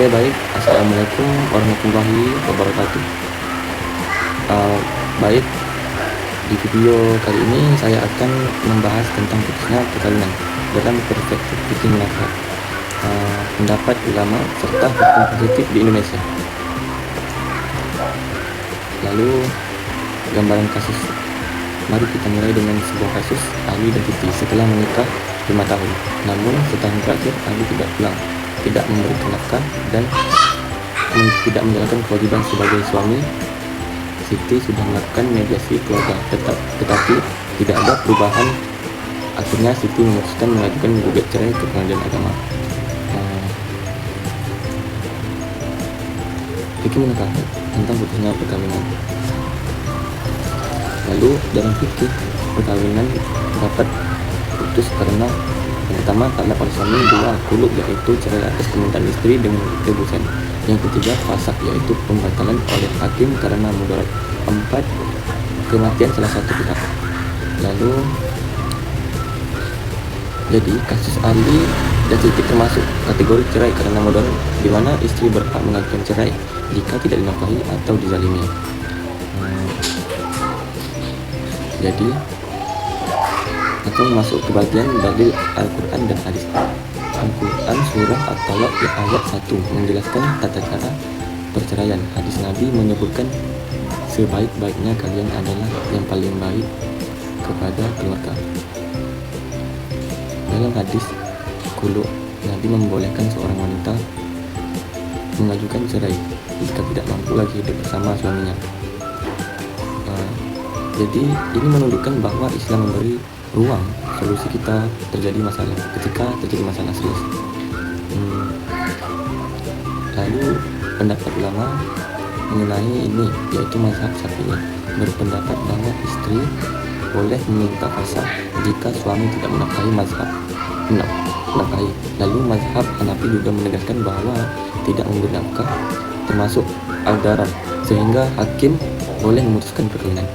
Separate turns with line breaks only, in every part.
Oke, baik. Assalamualaikum warahmatullahi wabarakatuh. Baik, di video kali ini saya akan membahas tentang putusnya perkawinan dalam perspektif fikih nafkah, pendapat ulama serta hukum positif di Indonesia. Lalu gambaran kasus. Mari kita mulai dengan sebuah kasus Ali dan Siti setelah menikah 5 tahun. Namun setahun terakhir Ali tidak pulang, tidak memberikan nafkah dan tidak menjalankan kewajiban sebagai suami. Siti sudah melakukan mediasi keluarga, tetapi tidak ada perubahan. Akhirnya Siti memutuskan mengajukan gugat cerai ke pengadilan agama. Fikih menikah tentang putusnya perkawinan. Lalu dalam fikih perkawinan dapat putus karena yang pertama talak oleh suami, dua khulu yaitu cerai atas permintaan istri dengan tebusan, yang ketiga fasak yaitu pembatalan oleh hakim karena mudarat, empat kematian salah satu pihak. Lalu jadi kasus Ali dan Siti termasuk kategori cerai karena mudarat, di mana istri berhak mengajukan cerai jika tidak dinafkahi atau dizalimi. Jadi akan masuk ke bagian dalil Al-Quran dan hadis. Al-Quran surah At-Talaq ayat 1 menjelaskan tata cara perceraian. Hadis Nabi menyebutkan sebaik-baiknya kalian adalah yang paling baik kepada keluarga. Dalam hadis Qulu, Nabi membolehkan seorang wanita mengajukan cerai jika tidak mampu lagi hidup bersama suaminya. Jadi ini menunjukkan bahwa Islam memberi ruang solusi kita ketika terjadi masalah serius. Lalu pendapat ulama mengenai ini yaitu mazhab Syafi'i berpendapat bahwa istri boleh meminta fasakh jika suami tidak menafkahi. Lalu mazhab Hanafi juga menegaskan bahwa tidak memberi nafkah termasuk al-darar, sehingga hakim boleh memutuskan perkawinan.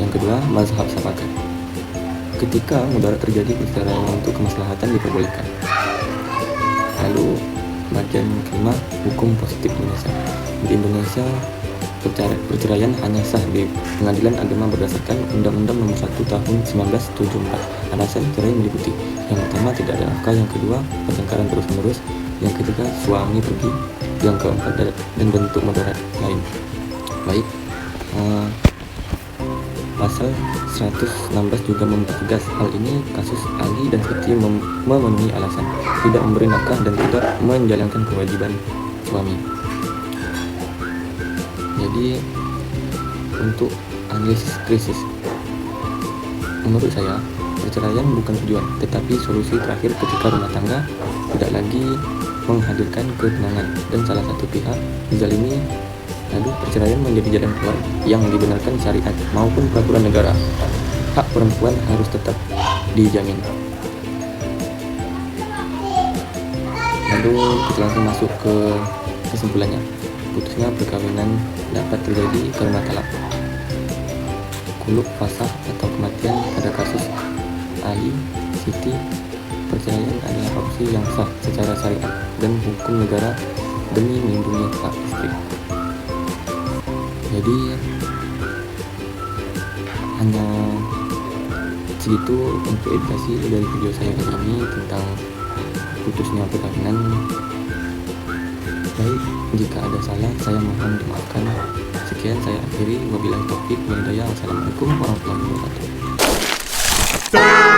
Yang kedua, mazhab Syafi'i, ketika mudarat terjadi perceraian untuk kemaslahatan diperbolehkan. Lalu bagian kelima, hukum positif Indonesia. Di Indonesia perceraian hanya sah di pengadilan agama berdasarkan Undang-Undang Nomor 1 Tahun 1974. Alasan cerai meliputi: yang pertama tidak ada nafkah, yang kedua pertengkaran terus-menerus, yang ketiga suami pergi, yang keempat dan bentuk mudarat lain. Baik, Pasal 116 juga mempertegas hal ini. Kasus Ali dan Siti memenuhi alasan tidak memberi nafkah dan tidak menjalankan kewajiban suami. Jadi untuk analisis krisis, menurut saya perceraian bukan tujuan, tetapi solusi terakhir ketika rumah tangga tidak lagi menghadirkan ketenangan dan salah satu pihak dizalimi. Lalu perceraian menjadi jalan keluar yang dibenarkan syariat maupun peraturan negara. Hak perempuan harus tetap dijamin. Lalu kita langsung masuk ke kesimpulannya. Putusnya perkawinan dapat terjadi karena talak, khulu, fasakh atau kematian. Pada kasus Ali, Siti, perceraian adalah opsi yang sah secara syariat dan hukum negara demi melindungi hak istri. Jadi hanya segitu untuk edukasi dari video saya kali ini tentang putusnya perkawinan. Baik, jika ada salah saya mohon dimaafkan. Sekian saya akhiri, wabillahi taufik wal hidayah. Wassalamualaikum warahmatullahi wabarakatuh.